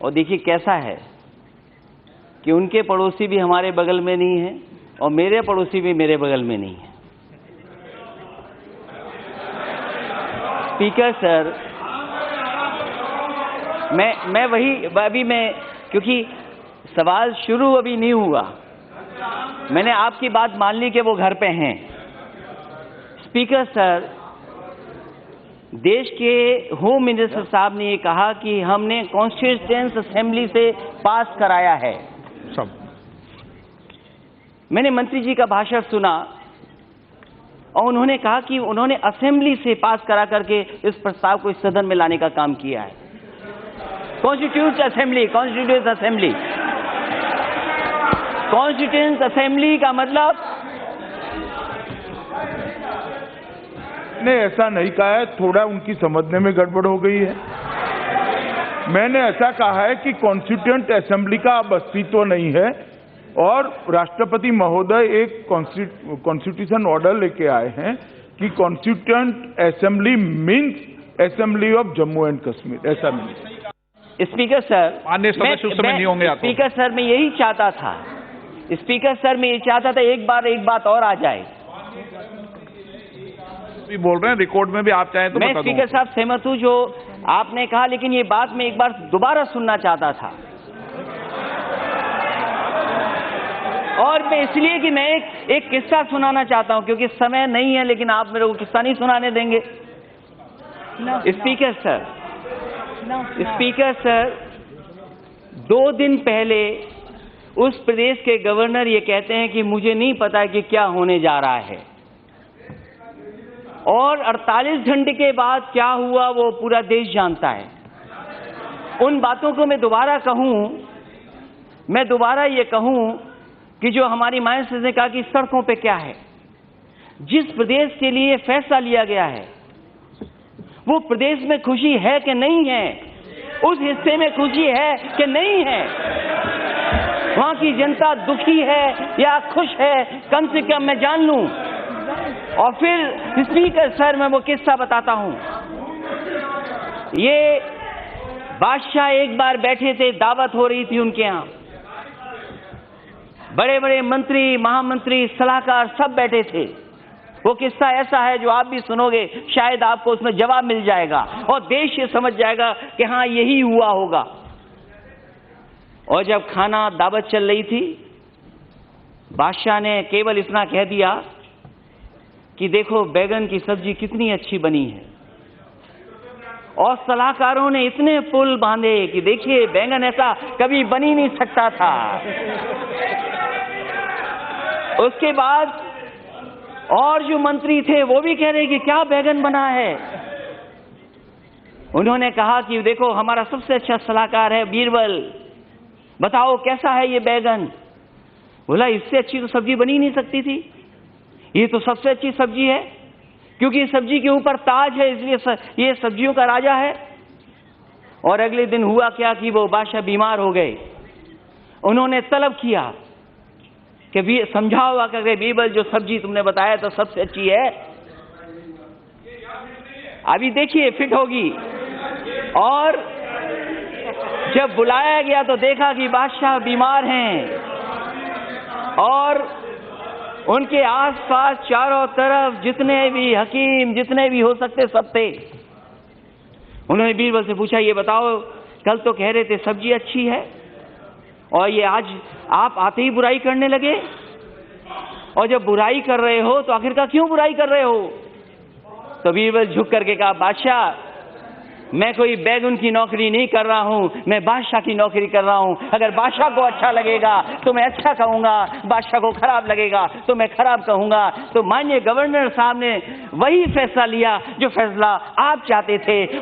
और देखिए कैसा है कि उनके पड़ोसी भी हमारे बगल में नहीं है और मेरे पड़ोसी भी मेरे बगल में नहीं है। स्पीकर सर, मैं वही क्योंकि सवाल शुरू अभी नहीं हुआ, मैंने आपकी बात मान ली कि वो घर पे हैं। स्पीकर सर, देश के होम मिनिस्टर साहब ने ये कहा कि हमने कॉन्स्टिट्यूएंट असेंबली से पास कराया है सब। मैंने मंत्री जी का भाषण सुना और उन्होंने कहा कि उन्होंने असेंबली से पास करा करके इस प्रस्ताव को इस सदन में लाने का काम किया है। कॉन्स्टिट्यूएंट असेंबली का मतलब ने ऐसा नहीं कहा है, थोड़ा उनकी समझने में गड़बड़ हो गई है। मैंने ऐसा कहा है कि कॉन्स्टिट्यूएंट असेंबली का अब अस्तित्व नहीं है और राष्ट्रपति महोदय एक कॉन्स्टिट्यूशन ऑर्डर लेके आए हैं कि constituent assembly means assembly of Jammu and Kashmir, ऐसा नहीं। स्पीकर सर, नहीं होंगे स्पीकर सर, मैं यही चाहता था, स्पीकर सर मैं ये चाहता था एक बात और आ जाए। भी बोल रहे हैं, रिकॉर्ड में भी आप चाहें तो मैं स्पीकर साहब सहमत हूं जो आपने कहा, लेकिन ये बात मैं एक बार दोबारा सुनना चाहता था। और मैं इसलिए कि मैं एक किस्सा सुनाना चाहता हूं क्योंकि समय नहीं है, लेकिन आप मेरे को किस्सा नहीं सुनाने देंगे। स्पीकर सर, 2 दिन पहले उस प्रदेश के गवर्नर ये कहते हैं कि मुझे नहीं पता कि क्या होने जा रहा है, और 48 घंटे के बाद क्या हुआ वो पूरा देश जानता है। उन बातों को मैं दोबारा ये कहूं कि जो हमारी माइंड ने कहा कि सड़कों पे क्या है, जिस प्रदेश के लिए फैसला लिया गया है वो प्रदेश में खुशी है कि नहीं है, उस हिस्से में खुशी है कि नहीं है, वहां की जनता दुखी है या खुश है, कम से कम मैं जान लूं। और फिर स्पीकर सर, मैं वो किस्सा बताता हूं। ये बादशाह एक बार बैठे थे, दावत हो रही थी उनके यहां, बड़े बड़े मंत्री, महामंत्री, सलाहकार सब बैठे थे। वो किस्सा ऐसा है जो आप भी सुनोगे, शायद आपको उसमें जवाब मिल जाएगा और देश ये समझ जाएगा कि हाँ यही हुआ होगा। और जब खाना दावत चल रही थी, बादशाह ने केवल इतना कह दिया कि देखो बैगन की सब्जी कितनी अच्छी बनी है, और सलाहकारों ने इतने पुल बांधे कि देखिए बैंगन ऐसा कभी बन ही नहीं सकता था। उसके बाद और जो मंत्री थे वो भी कह रहे कि क्या बैगन बना है। उन्होंने कहा कि देखो हमारा सबसे अच्छा सलाहकार है बीरबल, बताओ कैसा है ये बैगन। बोला इससे अच्छी तो सब्जी बनी नहीं सकती थी, ये तो सबसे अच्छी सब्जी है क्योंकि सब्जी के ऊपर ताज है, इसलिए ये सब्जियों का राजा है। और अगले दिन हुआ क्या कि वो बादशाह बीमार हो गए। उन्होंने तलब किया कि समझाओ आकर बीरबल जो सब्जी तुमने बताया तो सबसे अच्छी है, अभी देखिए फिट होगी। और जब बुलाया गया तो देखा कि बादशाह बीमार हैं और उनके आसपास चारों तरफ जितने भी हकीम, जितने भी हो सकते सब थे। उन्होंने बीरबल से पूछा ये बताओ कल तो कह रहे थे सब्जी अच्छी है और ये आज आप आते ही बुराई करने लगे, और जब बुराई कर रहे हो तो आखिरकार क्यों बुराई कर रहे हो। तो बीरबल झुक करके कहा बादशाह मैं कोई बैगन की नौकरी नहीं कर रहा हूं, मैं बादशाह की नौकरी कर रहा हूं। अगर बादशाह को अच्छा लगेगा तो मैं अच्छा कहूंगा, बादशाह को खराब लगेगा तो मैं खराब कहूंगा। तो माननीय गवर्नर साहब ने वही फैसला लिया जो फैसला आप चाहते थे।